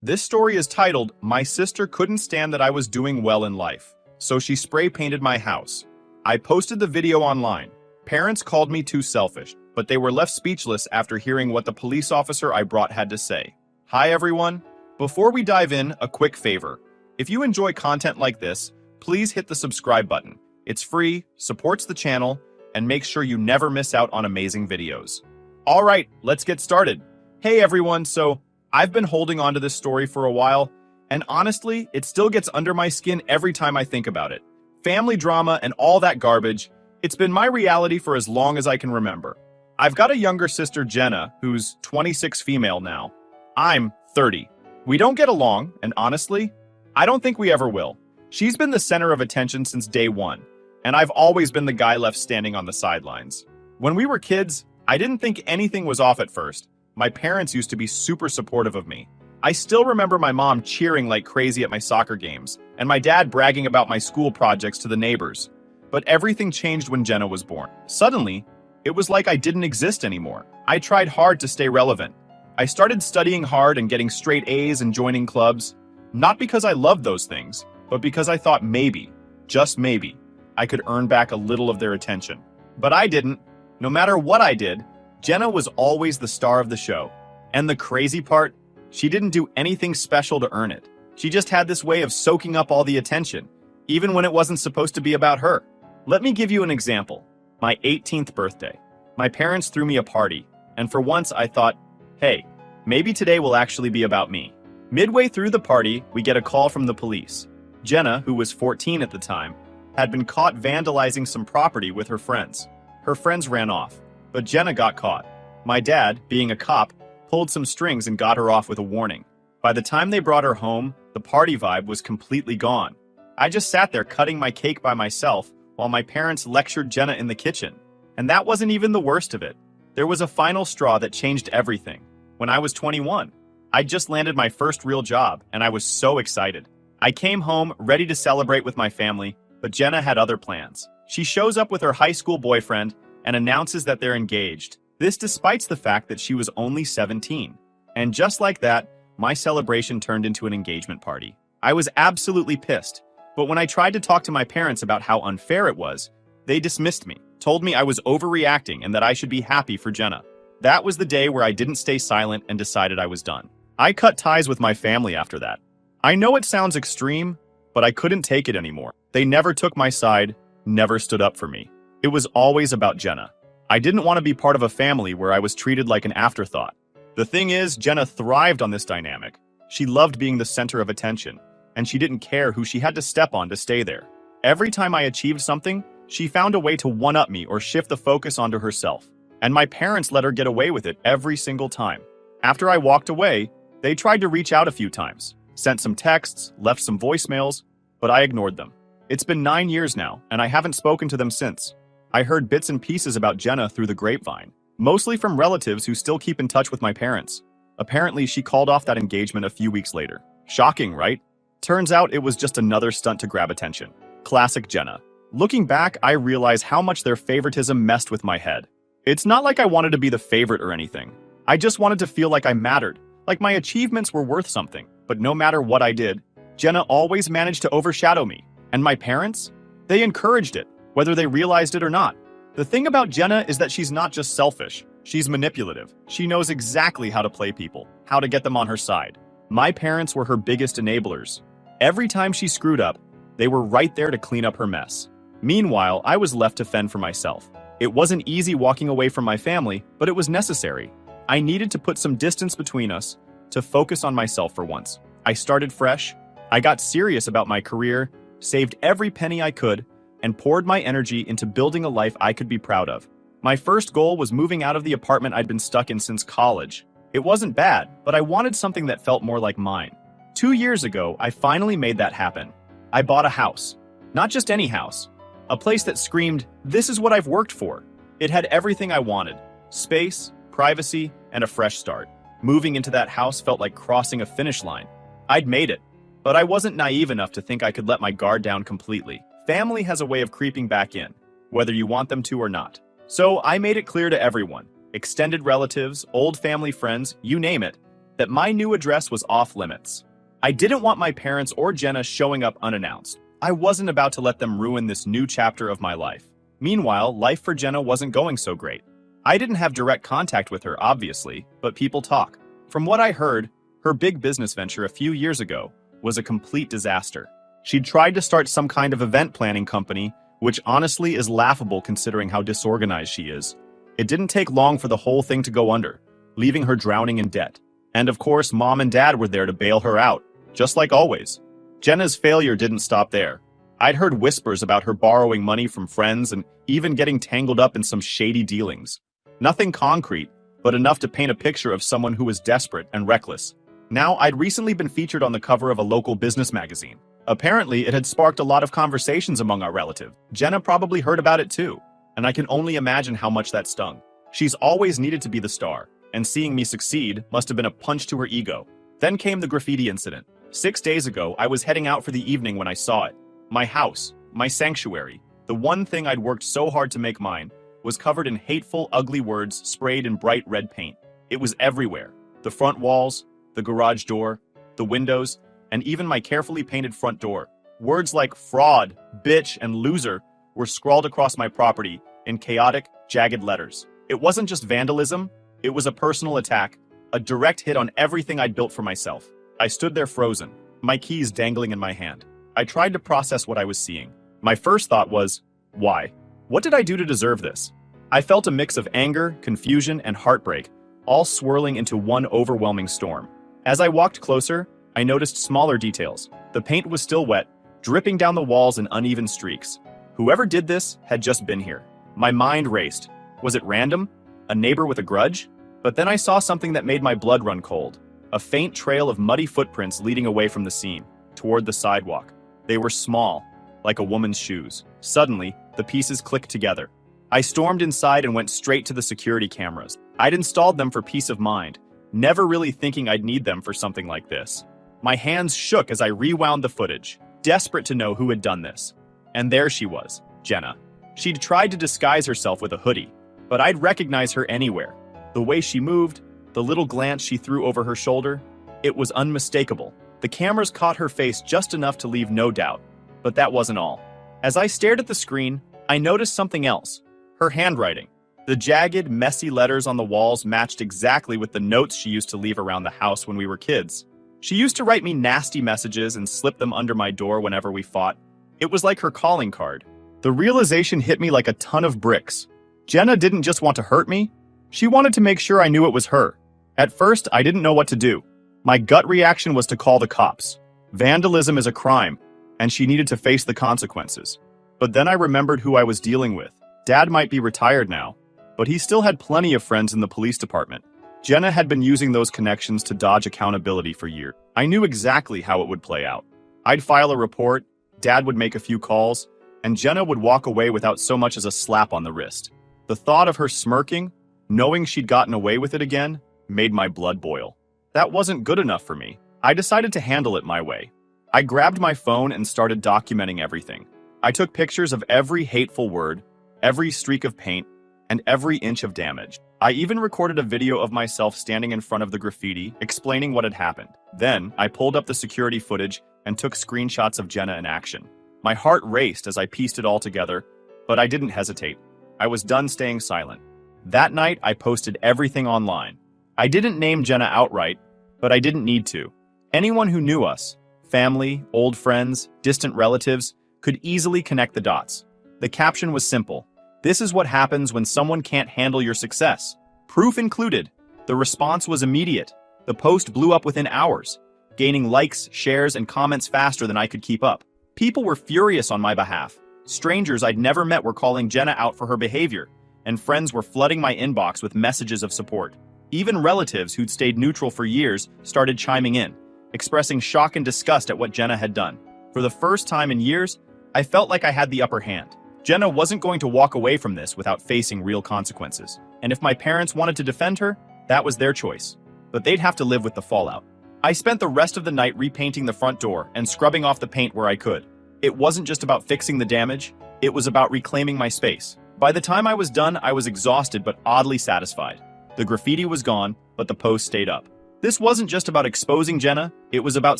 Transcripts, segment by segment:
This story is titled, "My Sister Couldn't Stand That I Was Doing Well in Life, so she spray painted my house." I posted the video online. Parents called me too selfish, but they were left speechless after hearing what the police officer I brought had to say. Hi everyone. Before we dive in, a quick favor. If you enjoy content like this, please hit the subscribe button. It's free, supports the channel, and makes sure you never miss out on amazing videos. All right, let's get started. Hey everyone, so I've been holding on to this story for a while, and honestly, it still gets under my skin every time I think about it. Family drama and all that garbage, it's been my reality for as long as I can remember. I've got a younger sister, Jenna, who's 26 female now. I'm 30. We don't get along, and honestly, I don't think we ever will. She's been the center of attention since day one, and I've always been the guy left standing on the sidelines. When we were kids, I didn't think anything was off at first. My parents used to be super supportive of me. I still remember my mom cheering like crazy at my soccer games, and my dad bragging about my school projects to the neighbors. But everything changed when Jenna was born. Suddenly, it was like I didn't exist anymore. I tried hard to stay relevant. I started studying hard and getting straight A's and joining clubs. Not because I loved those things, but because I thought maybe, just maybe, I could earn back a little of their attention. But I didn't. No matter what I did, Jenna was always the star of the show. And the crazy part, she didn't do anything special to earn it. She just had this way of soaking up all the attention, even when it wasn't supposed to be about her. Let me give you an example. My 18th birthday. My parents threw me a party, and for once I thought, hey, maybe today will actually be about me. Midway through the party, we get a call from the police. Jenna, who was 14 at the time, had been caught vandalizing some property with her friends. Her friends ran off, but Jenna got caught. My dad, being a cop, pulled some strings and got her off with a warning. By the time they brought her home, the party vibe was completely gone. I just sat there cutting my cake by myself while my parents lectured Jenna in the kitchen. And that wasn't even the worst of it. There was a final straw that changed everything. When I was 21, I just landed my first real job, and I was so excited. I came home ready to celebrate with my family, but Jenna had other plans. She shows up with her high school boyfriend and announces that they're engaged. This despite the fact that she was only 17. And just like that, my celebration turned into an engagement party. I was absolutely pissed, but when I tried to talk to my parents about how unfair it was, they dismissed me, told me I was overreacting and that I should be happy for Jenna. That was the day where I didn't stay silent and decided I was done. I cut ties with my family after that. I know it sounds extreme, but I couldn't take it anymore. They never took my side, never stood up for me. It was always about Jenna. I didn't want to be part of a family where I was treated like an afterthought. The thing is, Jenna thrived on this dynamic. She loved being the center of attention, and she didn't care who she had to step on to stay there. Every time I achieved something, she found a way to one-up me or shift the focus onto herself. And my parents let her get away with it every single time. After I walked away, they tried to reach out a few times, sent some texts, left some voicemails, but I ignored them. It's been 9 years now, and I haven't spoken to them since. I heard bits and pieces about Jenna through the grapevine, mostly from relatives who still keep in touch with my parents. Apparently, she called off that engagement a few weeks later. Shocking, right? Turns out it was just another stunt to grab attention. Classic Jenna. Looking back, I realize how much their favoritism messed with my head. It's not like I wanted to be the favorite or anything. I just wanted to feel like I mattered, like my achievements were worth something. But no matter what I did, Jenna always managed to overshadow me. And my parents? They encouraged it, whether they realized it or not. The thing about Jenna is that she's not just selfish. She's manipulative. She knows exactly how to play people, how to get them on her side. My parents were her biggest enablers. Every time she screwed up, they were right there to clean up her mess. Meanwhile, I was left to fend for myself. It wasn't easy walking away from my family, but it was necessary. I needed to put some distance between us to focus on myself for once. I started fresh. I got serious about my career, saved every penny I could, and poured my energy into building a life I could be proud of. My first goal was moving out of the apartment I'd been stuck in since college. It wasn't bad, but I wanted something that felt more like mine. 2 years ago, I finally made that happen. I bought a house. Not just any house. A place that screamed, "This is what I've worked for." It had everything I wanted. Space, privacy, and a fresh start. Moving into that house felt like crossing a finish line. I'd made it, but I wasn't naive enough to think I could let my guard down completely. Family has a way of creeping back in, whether you want them to or not. So I made it clear to everyone, extended relatives, old family friends, you name it, that my new address was off limits. I didn't want my parents or Jenna showing up unannounced. I wasn't about to let them ruin this new chapter of my life. Meanwhile, life for Jenna wasn't going so great. I didn't have direct contact with her, obviously, but people talk. From what I heard, her big business venture a few years ago was a complete disaster. She'd tried to start some kind of event planning company, which honestly is laughable considering how disorganized she is. It didn't take long for the whole thing to go under, leaving her drowning in debt. And of course, Mom and Dad were there to bail her out, just like always. Jenna's failure didn't stop there. I'd heard whispers about her borrowing money from friends and even getting tangled up in some shady dealings. Nothing concrete, but enough to paint a picture of someone who was desperate and reckless. Now, I'd recently been featured on the cover of a local business magazine. Apparently, it had sparked a lot of conversations among our relatives. Jenna probably heard about it too, and I can only imagine how much that stung. She's always needed to be the star, and seeing me succeed must have been a punch to her ego. Then came the graffiti incident. 6 days ago, I was heading out for the evening when I saw it. My house, my sanctuary, the one thing I'd worked so hard to make mine, was covered in hateful, ugly words sprayed in bright red paint. It was everywhere. The front walls, the garage door, the windows, and even my carefully painted front door. Words like fraud, bitch, and loser were scrawled across my property in chaotic, jagged letters. It wasn't just vandalism, it was a personal attack, a direct hit on everything I'd built for myself. I stood there frozen, my keys dangling in my hand. I tried to process what I was seeing. My first thought was, why? What did I do to deserve this? I felt a mix of anger, confusion, and heartbreak, all swirling into one overwhelming storm. As I walked closer, I noticed smaller details. The paint was still wet, dripping down the walls in uneven streaks. Whoever did this had just been here. My mind raced. Was it random? A neighbor with a grudge? But then I saw something that made my blood run cold. A faint trail of muddy footprints leading away from the scene, toward the sidewalk. They were small, like a woman's shoes. Suddenly, the pieces clicked together. I stormed inside and went straight to the security cameras. I'd installed them for peace of mind, never really thinking I'd need them for something like this. My hands shook as I rewound the footage, desperate to know who had done this. And there she was, Jenna. She'd tried to disguise herself with a hoodie, but I'd recognize her anywhere. The way she moved, the little glance she threw over her shoulder, it was unmistakable. The cameras caught her face just enough to leave no doubt, but that wasn't all. As I stared at the screen, I noticed something else. Her handwriting. The jagged, messy letters on the walls matched exactly with the notes she used to leave around the house when we were kids. She used to write me nasty messages and slip them under my door whenever we fought. It was like her calling card. The realization hit me like a ton of bricks. Jenna didn't just want to hurt me, she wanted to make sure I knew it was her. At first, I didn't know what to do. My gut reaction was to call the cops. Vandalism is a crime, and she needed to face the consequences. But then I remembered who I was dealing with. Dad might be retired now, but he still had plenty of friends in the police department. Jenna had been using those connections to dodge accountability for years. I knew exactly how it would play out. I'd file a report, Dad would make a few calls, and Jenna would walk away without so much as a slap on the wrist. The thought of her smirking, knowing she'd gotten away with it again, made my blood boil. That wasn't good enough for me. I decided to handle it my way. I grabbed my phone and started documenting everything. I took pictures of every hateful word, every streak of paint, and every inch of damage. I even recorded a video of myself standing in front of the graffiti, explaining what had happened. Then, I pulled up the security footage and took screenshots of Jenna in action. My heart raced as I pieced it all together, but I didn't hesitate. I was done staying silent. That night, I posted everything online. I didn't name Jenna outright, but I didn't need to. Anyone who knew us, family, old friends, distant relatives, could easily connect the dots. The caption was simple. This is what happens when someone can't handle your success. Proof included. The response was immediate. The post blew up within hours, gaining likes, shares, and comments faster than I could keep up. People were furious on my behalf. Strangers I'd never met were calling Jenna out for her behavior, and friends were flooding my inbox with messages of support. Even relatives who'd stayed neutral for years started chiming in, expressing shock and disgust at what Jenna had done. For the first time in years, I felt like I had the upper hand. Jenna wasn't going to walk away from this without facing real consequences. And if my parents wanted to defend her, that was their choice. But they'd have to live with the fallout. I spent the rest of the night repainting the front door and scrubbing off the paint where I could. It wasn't just about fixing the damage, it was about reclaiming my space. By the time I was done, I was exhausted but oddly satisfied. The graffiti was gone, but the post stayed up. This wasn't just about exposing Jenna, it was about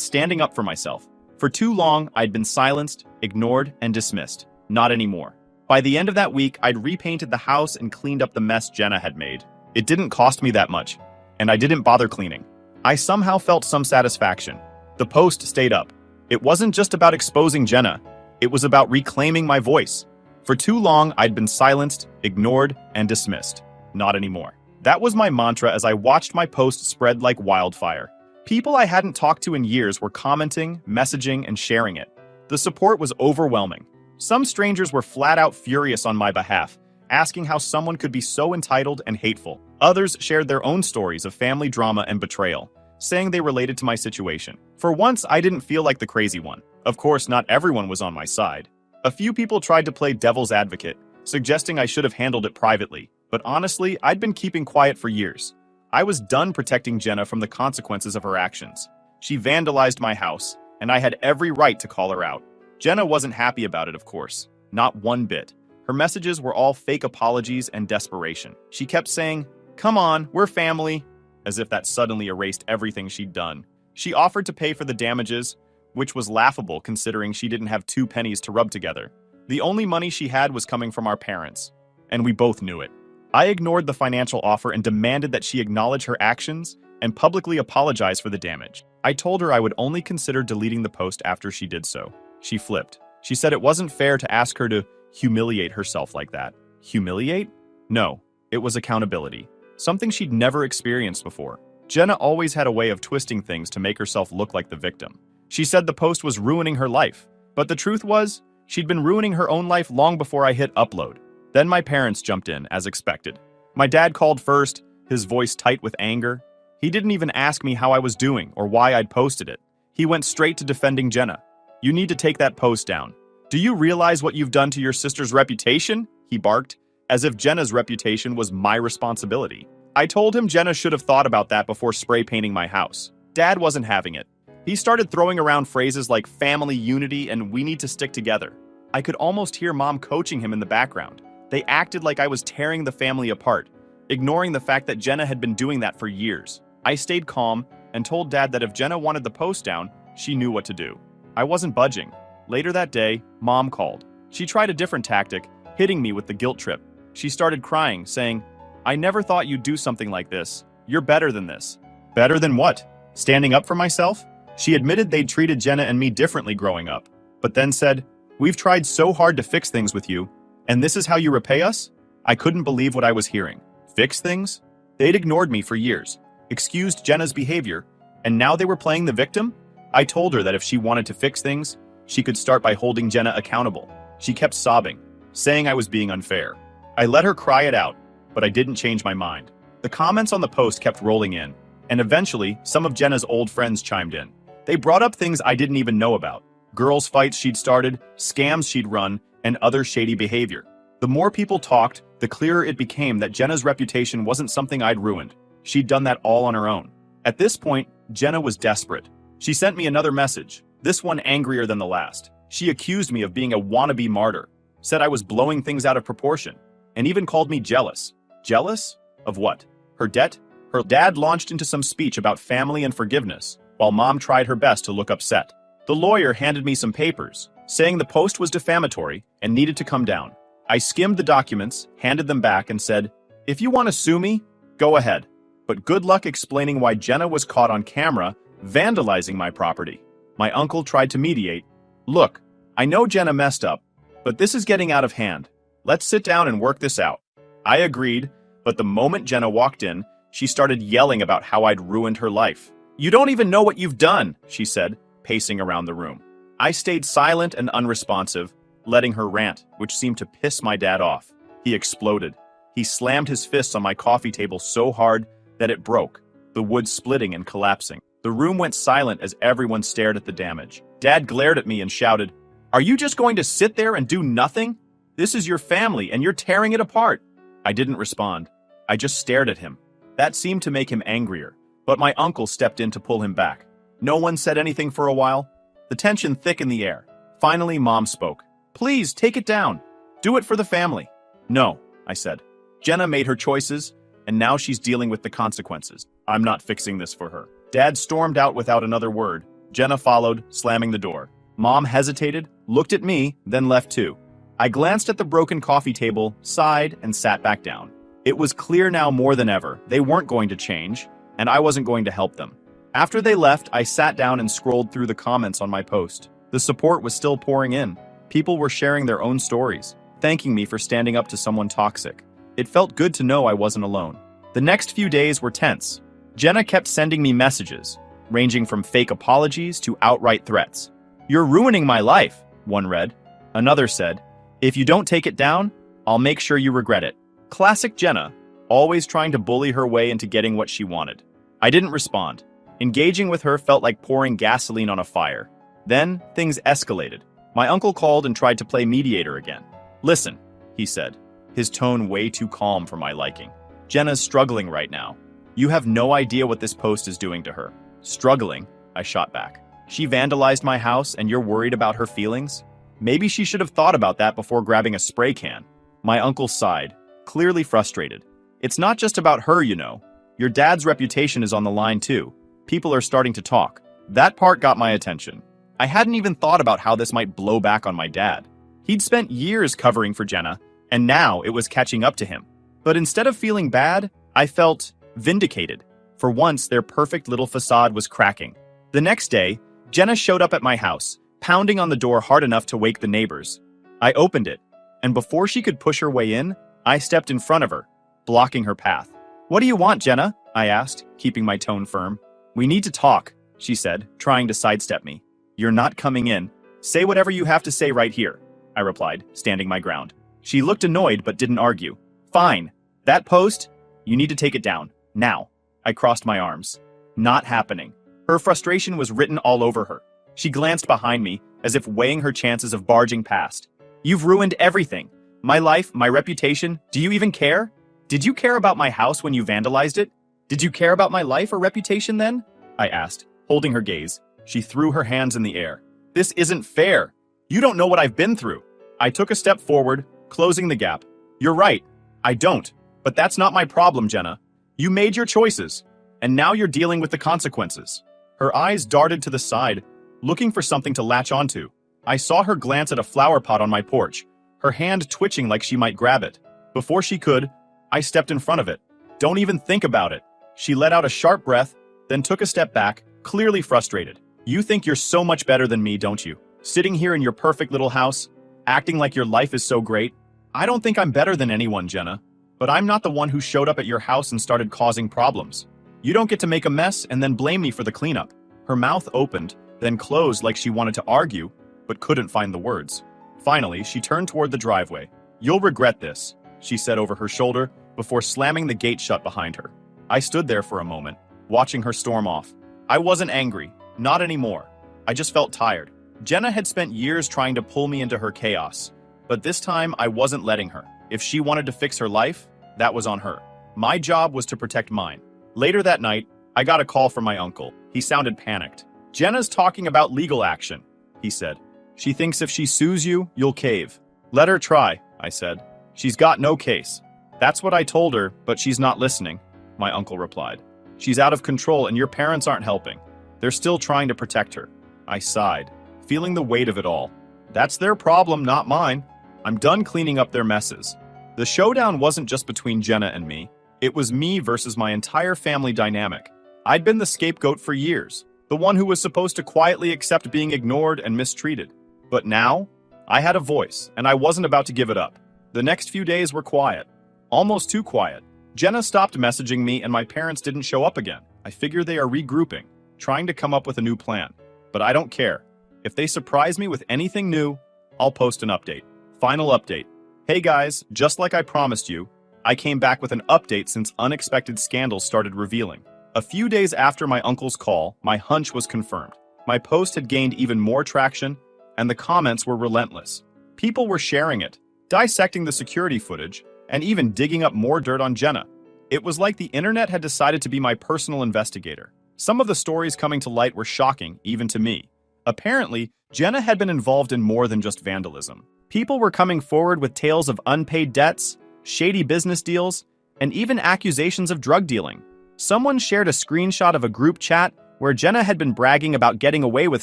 standing up for myself. For too long, I'd been silenced, ignored, and dismissed. Not anymore. By the end of that week, I'd repainted the house and cleaned up the mess Jenna had made. It didn't cost me that much, and I didn't bother cleaning. I somehow felt some satisfaction. The post stayed up. It wasn't just about exposing Jenna, it was about reclaiming my voice. For too long, I'd been silenced, ignored, and dismissed. Not anymore. That was my mantra as I watched my post spread like wildfire. People I hadn't talked to in years were commenting, messaging, and sharing it. The support was overwhelming. Some strangers were flat out furious on my behalf, asking how someone could be so entitled and hateful. Others shared their own stories of family drama and betrayal, saying they related to my situation. For once, I didn't feel like the crazy one. Of course, not everyone was on my side. A few people tried to play devil's advocate, suggesting I should have handled it privately. But honestly, I'd been keeping quiet for years. I was done protecting Jenna from the consequences of her actions. She vandalized my house, and I had every right to call her out. Jenna wasn't happy about it, of course. Not one bit. Her messages were all fake apologies and desperation. She kept saying, "Come on, we're family," as if that suddenly erased everything she'd done. She offered to pay for the damages, which was laughable considering she didn't have 2 pennies to rub together. The only money she had was coming from our parents, and we both knew it. I ignored the financial offer and demanded that she acknowledge her actions and publicly apologize for the damage. I told her I would only consider deleting the post after she did so. She flipped. She said it wasn't fair to ask her to humiliate herself like that. Humiliate? No, it was accountability. Something she'd never experienced before. Jenna always had a way of twisting things to make herself look like the victim. She said the post was ruining her life, but the truth was, she'd been ruining her own life long before I hit upload. Then my parents jumped in, as expected. My dad called first, his voice tight with anger. He didn't even ask me how I was doing or why I'd posted it. He went straight to defending Jenna. "You need to take that post down. Do you realize what you've done to your sister's reputation?" he barked, as if Jenna's reputation was my responsibility. I told him Jenna should have thought about that before spray painting my house. Dad wasn't having it. He started throwing around phrases like family unity and we need to stick together. I could almost hear Mom coaching him in the background. They acted like I was tearing the family apart, ignoring the fact that Jenna had been doing that for years. I stayed calm and told Dad that if Jenna wanted the post down, she knew what to do. I wasn't budging. Later that day, Mom called. She tried a different tactic, hitting me with the guilt trip. She started crying, saying, "I never thought you'd do something like this. You're better than this." Better than what? Standing up for myself? She admitted they'd treated Jenna and me differently growing up, but then said, "We've tried so hard to fix things with you, and this is how you repay us?" I couldn't believe what I was hearing. Fix things? They'd ignored me for years, excused Jenna's behavior, and now they were playing the victim? I told her that if she wanted to fix things, she could start by holding Jenna accountable. She kept sobbing, saying I was being unfair. I let her cry it out, but I didn't change my mind. The comments on the post kept rolling in, and eventually, some of Jenna's old friends chimed in. They brought up things I didn't even know about. Girls' fights she'd started, scams she'd run, and other shady behavior. The more people talked, the clearer it became that Jenna's reputation wasn't something I'd ruined. She'd done that all on her own. At this point, Jenna was desperate. She sent me another message, this one angrier than the last. She accused me of being a wannabe martyr, said I was blowing things out of proportion, and even called me jealous. Jealous? Of what? Her debt? Her dad launched into some speech about family and forgiveness, while Mom tried her best to look upset. The lawyer handed me some papers, saying the post was defamatory and needed to come down. I skimmed the documents, handed them back, and said, "If you want to sue me, go ahead. But good luck explaining why Jenna was caught on camera vandalizing my property." My uncle tried to mediate. "Look, I know Jenna messed up, but this is getting out of hand. Let's sit down and work this out." I agreed, but the moment Jenna walked in, she started yelling about how I'd ruined her life. "You don't even know what you've done," she said, pacing around the room. I stayed silent and unresponsive, letting her rant, which seemed to piss my dad off. He exploded. He slammed his fists on my coffee table so hard that it broke, the wood splitting and collapsing. The room went silent as everyone stared at the damage. Dad glared at me and shouted, "Are you just going to sit there and do nothing? This is your family and you're tearing it apart." I didn't respond. I just stared at him. That seemed to make him angrier, but my uncle stepped in to pull him back. No one said anything for a while. The tension thick in the air. Finally, Mom spoke. "Please, take it down. Do it for the family." "No," I said. "Jenna made her choices, and now she's dealing with the consequences. I'm not fixing this for her. Dad stormed out without another word. Jenna followed, slamming the door. Mom hesitated, looked at me, then left too. I glanced at the broken coffee table, sighed, and sat back down. It was clear now more than ever, they weren't going to change, and I wasn't going to help them. After they left, I sat down and scrolled through the comments on my post. The support was still pouring in. People were sharing their own stories, thanking me for standing up to someone toxic. It felt good to know I wasn't alone. The next few days were tense. Jenna kept sending me messages, ranging from fake apologies to outright threats. "You're ruining my life," one read. Another said, "If you don't take it down, I'll make sure you regret it." Classic Jenna, always trying to bully her way into getting what she wanted. I didn't respond. Engaging with her felt like pouring gasoline on a fire. Then, things escalated. My uncle called and tried to play mediator again. "Listen," he said, his tone way too calm for my liking. "Jenna's struggling right now. You have no idea what this post is doing to her." "Struggling?" I shot back. "She vandalized my house and you're worried about her feelings? Maybe she should have thought about that before grabbing a spray can." My uncle sighed, clearly frustrated. "It's not just about her, you know. Your dad's reputation is on the line too. People are starting to talk." That part got my attention. I hadn't even thought about how this might blow back on my dad. He'd spent years covering for Jenna, and now it was catching up to him. But instead of feeling bad, I felt vindicated. For once, their perfect little facade was cracking. The next day, Jenna showed up at my house, pounding on the door hard enough to wake the neighbors. I opened it, and before she could push her way in, I stepped in front of her, blocking her path. "What do you want, Jenna?" I asked, keeping my tone firm. "We need to talk," she said, trying to sidestep me. "You're not coming in. Say whatever you have to say right here," I replied, standing my ground. She looked annoyed but didn't argue. "Fine. That post? You need to take it down. Now." I crossed my arms. Not happening. Her frustration was written all over her. She glanced behind me, as if weighing her chances of barging past. "You've ruined everything. My life, my reputation. Do you even care? Did you care about my house when you vandalized it? Did you care about my life or reputation then?" I asked, holding her gaze. She threw her hands in the air. "This isn't fair. You don't know what I've been through." I took a step forward, closing the gap. "You're right. I don't. But that's not my problem, Jenna. You made your choices, and now you're dealing with the consequences." Her eyes darted to the side, looking for something to latch onto. I saw her glance at a flower pot on my porch, her hand twitching like she might grab it. Before she could, I stepped in front of it. "Don't even think about it." She let out a sharp breath, then took a step back, clearly frustrated. "You think you're so much better than me, don't you? Sitting here in your perfect little house, acting like your life is so great. I don't think I'm better than anyone, Jenna. But I'm not the one who showed up at your house and started causing problems. You don't get to make a mess and then blame me for the cleanup." Her mouth opened, then closed like she wanted to argue, but couldn't find the words. Finally, she turned toward the driveway. "You'll regret this," she said over her shoulder, before slamming the gate shut behind her. I stood there for a moment, watching her storm off. I wasn't angry, not anymore. I just felt tired. Jenna had spent years trying to pull me into her chaos, but this time I wasn't letting her. If she wanted to fix her life, that was on her. My job was to protect mine. Later that night, I got a call from my uncle. He sounded panicked. "Jenna's talking about legal action," he said. "She thinks if she sues you, you'll cave." "Let her try," I said. "She's got no case." "That's what I told her, but she's not listening," my uncle replied. "She's out of control and your parents aren't helping. They're still trying to protect her." I sighed, feeling the weight of it all. That's their problem, not mine. I'm done cleaning up their messes. The showdown wasn't just between Jenna and me. It was me versus my entire family dynamic. I'd been the scapegoat for years, the one who was supposed to quietly accept being ignored and mistreated. But now, I had a voice, and I wasn't about to give it up. The next few days were quiet. Almost too quiet. Jenna stopped messaging me and my parents didn't show up again. I figure they are regrouping, trying to come up with a new plan. But I don't care. If they surprise me with anything new, I'll post an update. Final update. Hey guys, just like I promised you, I came back with an update since unexpected scandals started revealing. A few days after my uncle's call, my hunch was confirmed. My post had gained even more traction, and the comments were relentless. People were sharing it, dissecting the security footage, and even digging up more dirt on Jenna. It was like the internet had decided to be my personal investigator. Some of the stories coming to light were shocking, even to me. Apparently, Jenna had been involved in more than just vandalism. People were coming forward with tales of unpaid debts, shady business deals, and even accusations of drug dealing. Someone shared a screenshot of a group chat where Jenna had been bragging about getting away with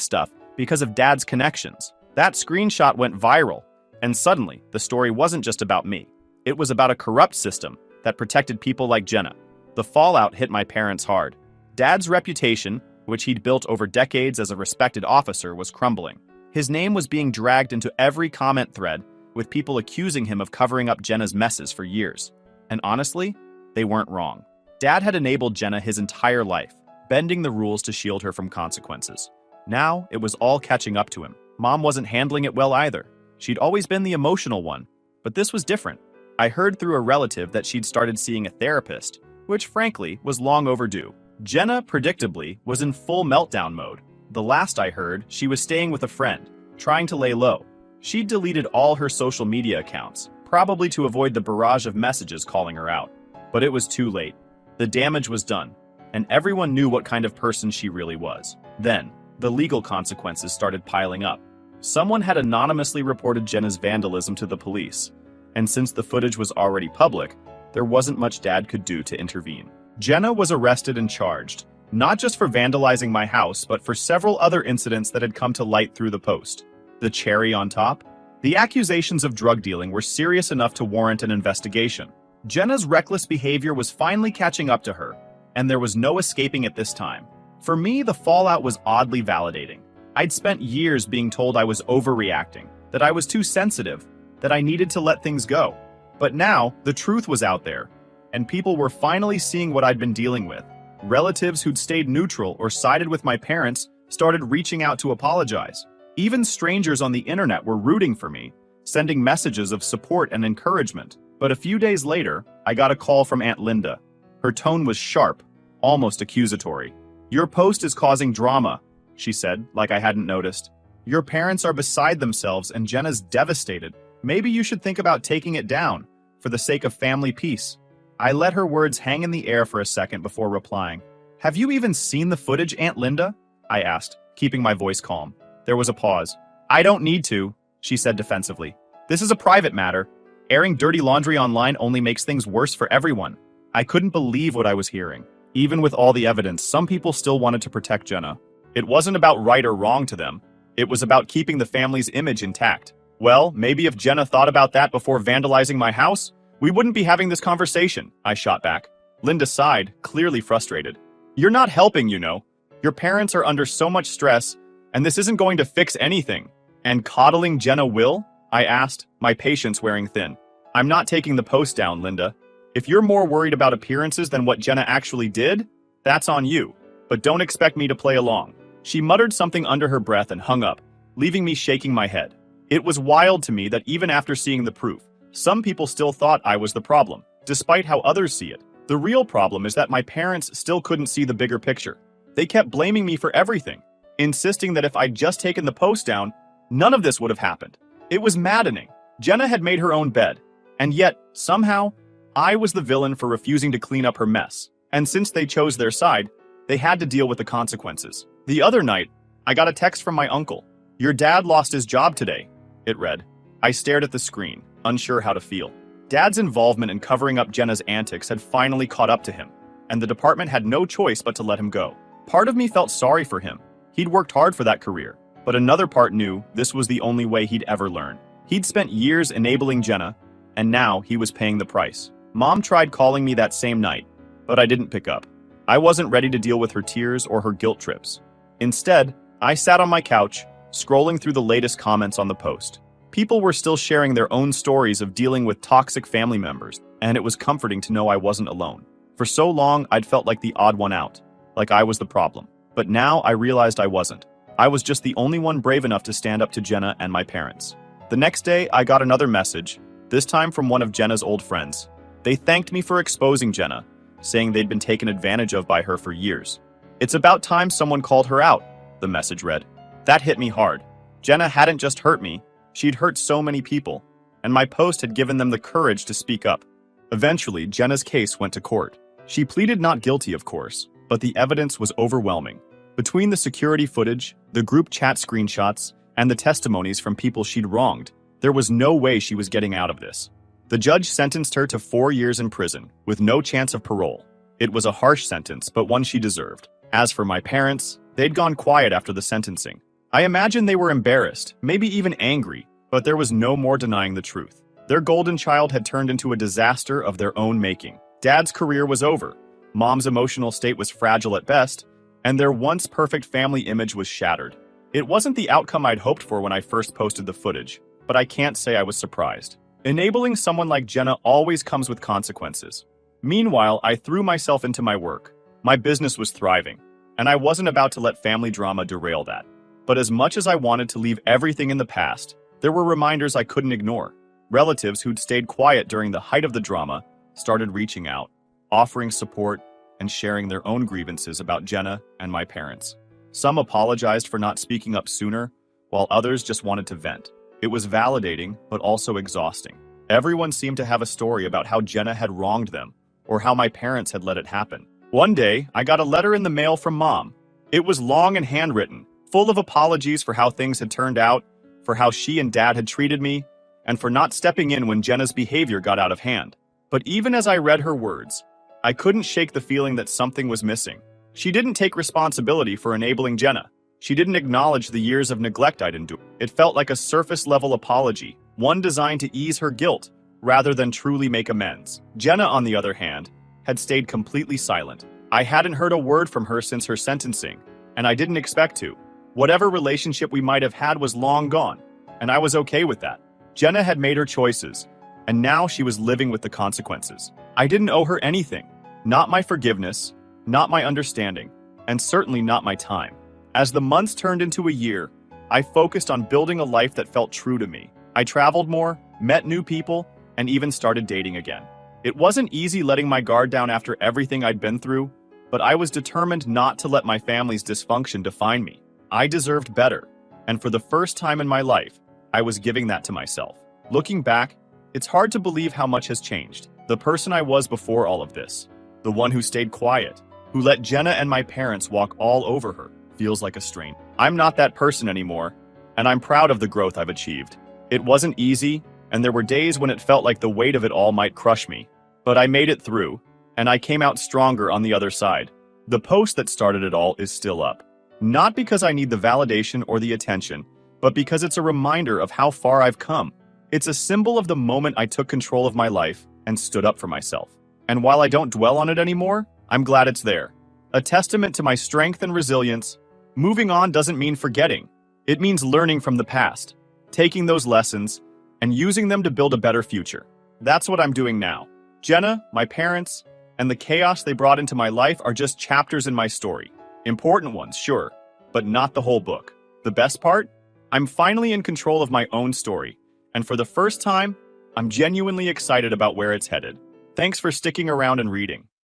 stuff because of Dad's connections. That screenshot went viral, and suddenly, the story wasn't just about me. It was about a corrupt system that protected people like Jenna. The fallout hit my parents hard. Dad's reputation, which he'd built over decades as a respected officer, was crumbling. His name was being dragged into every comment thread, with people accusing him of covering up Jenna's messes for years. And honestly, they weren't wrong. Dad had enabled Jenna his entire life, bending the rules to shield her from consequences. Now, it was all catching up to him. Mom wasn't handling it well either. She'd always been the emotional one, but this was different. I heard through a relative that she'd started seeing a therapist, which frankly was long overdue. Jenna, predictably, was in full meltdown mode. The last I heard, she was staying with a friend, trying to lay low. She'd deleted all her social media accounts, probably to avoid the barrage of messages calling her out. But it was too late. The damage was done, and everyone knew what kind of person she really was. Then, the legal consequences started piling up. Someone had anonymously reported Jenna's vandalism to the police, and since the footage was already public, there wasn't much Dad could do to intervene. Jenna was arrested and charged, not just for vandalizing my house, but for several other incidents that had come to light through the post. The cherry on top? The accusations of drug dealing were serious enough to warrant an investigation. Jenna's reckless behavior was finally catching up to her, and there was no escaping it this time. For me, the fallout was oddly validating. I'd spent years being told I was overreacting, that I was too sensitive, that I needed to let things go. But now, the truth was out there, and people were finally seeing what I'd been dealing with. Relatives who'd stayed neutral or sided with my parents started reaching out to apologize. Even strangers on the internet were rooting for me, sending messages of support and encouragement. But a few days later, I got a call from Aunt Linda. Her tone was sharp, almost accusatory. "Your post is causing drama," she said, like I hadn't noticed. "Your parents are beside themselves and Jenna's devastated. Maybe you should think about taking it down, for the sake of family peace." I let her words hang in the air for a second before replying. "Have you even seen the footage, Aunt Linda?" I asked, keeping my voice calm. There was a pause. "I don't need to," she said defensively. "This is a private matter. Airing dirty laundry online only makes things worse for everyone." I couldn't believe what I was hearing. Even with all the evidence, some people still wanted to protect Jenna. It wasn't about right or wrong to them. It was about keeping the family's image intact. Well, maybe if Jenna thought about that before vandalizing my house, we wouldn't be having this conversation, I shot back. Linda sighed, clearly frustrated. "You're not helping, you know. Your parents are under so much stress, and this isn't going to fix anything." "And coddling Jenna will?" I asked, my patience wearing thin. "I'm not taking the post down, Linda. If you're more worried about appearances than what Jenna actually did, that's on you. But don't expect me to play along." She muttered something under her breath and hung up, leaving me shaking my head. It was wild to me that even after seeing the proof, some people still thought I was the problem, despite how others see it. The real problem is that my parents still couldn't see the bigger picture. They kept blaming me for everything, insisting that if I'd just taken the post down, none of this would have happened. It was maddening. Jenna had made her own bed, and yet, somehow, I was the villain for refusing to clean up her mess. And since they chose their side, they had to deal with the consequences. The other night, I got a text from my uncle. "Your dad lost his job today," it read. I stared at the screen, unsure how to feel. Dad's involvement in covering up Jenna's antics had finally caught up to him, and the department had no choice but to let him go. Part of me felt sorry for him. He'd worked hard for that career, but another part knew this was the only way he'd ever learn. He'd spent years enabling Jenna, and now he was paying the price. Mom tried calling me that same night, but I didn't pick up. I wasn't ready to deal with her tears or her guilt trips. Instead, I sat on my couch, scrolling through the latest comments on the post. People were still sharing their own stories of dealing with toxic family members, and it was comforting to know I wasn't alone. For so long, I'd felt like the odd one out, like I was the problem. But now I realized I wasn't. I was just the only one brave enough to stand up to Jenna and my parents. The next day, I got another message, this time from one of Jenna's old friends. They thanked me for exposing Jenna, saying they'd been taken advantage of by her for years. "It's about time someone called her out," the message read. That hit me hard. Jenna hadn't just hurt me, she'd hurt so many people, and my post had given them the courage to speak up. Eventually, Jenna's case went to court. She pleaded not guilty, of course, but the evidence was overwhelming. Between the security footage, the group chat screenshots, and the testimonies from people she'd wronged, there was no way she was getting out of this. The judge sentenced her to 4 years in prison, with no chance of parole. It was a harsh sentence, but one she deserved. As for my parents, they'd gone quiet after the sentencing. I imagine they were embarrassed, maybe even angry, but there was no more denying the truth. Their golden child had turned into a disaster of their own making. Dad's career was over, Mom's emotional state was fragile at best, and their once perfect family image was shattered. It wasn't the outcome I'd hoped for when I first posted the footage, but I can't say I was surprised. Enabling someone like Jenna always comes with consequences. Meanwhile, I threw myself into my work. My business was thriving, and I wasn't about to let family drama derail that. But as much as I wanted to leave everything in the past, there were reminders I couldn't ignore. Relatives who'd stayed quiet during the height of the drama started reaching out, offering support, and sharing their own grievances about Jenna and my parents. Some apologized for not speaking up sooner, while others just wanted to vent. It was validating, but also exhausting. Everyone seemed to have a story about how Jenna had wronged them, or how my parents had let it happen. One day, I got a letter in the mail from Mom. It was long and handwritten, full of apologies for how things had turned out, for how she and Dad had treated me, and for not stepping in when Jenna's behavior got out of hand. But even as I read her words, I couldn't shake the feeling that something was missing. She didn't take responsibility for enabling Jenna. She didn't acknowledge the years of neglect I'd endured. It felt like a surface-level apology, one designed to ease her guilt, rather than truly make amends. Jenna, on the other hand, had stayed completely silent. I hadn't heard a word from her since her sentencing, and I didn't expect to. Whatever relationship we might have had was long gone, and I was okay with that. Jenna had made her choices, and now she was living with the consequences. I didn't owe her anything. Not my forgiveness, not my understanding, and certainly not my time. As the months turned into a year, I focused on building a life that felt true to me. I traveled more, met new people, and even started dating again. It wasn't easy letting my guard down after everything I'd been through, but I was determined not to let my family's dysfunction define me. I deserved better, and for the first time in my life, I was giving that to myself. Looking back, it's hard to believe how much has changed. The person I was before all of this, the one who stayed quiet, who let Jenna and my parents walk all over her, feels like a strain. I'm not that person anymore, and I'm proud of the growth I've achieved. It wasn't easy, and there were days when it felt like the weight of it all might crush me. But I made it through, and I came out stronger on the other side. The post that started it all is still up. Not because I need the validation or the attention, but because it's a reminder of how far I've come. It's a symbol of the moment I took control of my life and stood up for myself. And while I don't dwell on it anymore, I'm glad it's there. A testament to my strength and resilience. Moving on doesn't mean forgetting. It means learning from the past, taking those lessons, and using them to build a better future. That's what I'm doing now. Jenna, my parents, and the chaos they brought into my life are just chapters in my story. Important ones, sure, but not the whole book. The best part? I'm finally in control of my own story, and for the first time, I'm genuinely excited about where it's headed. Thanks for sticking around and reading.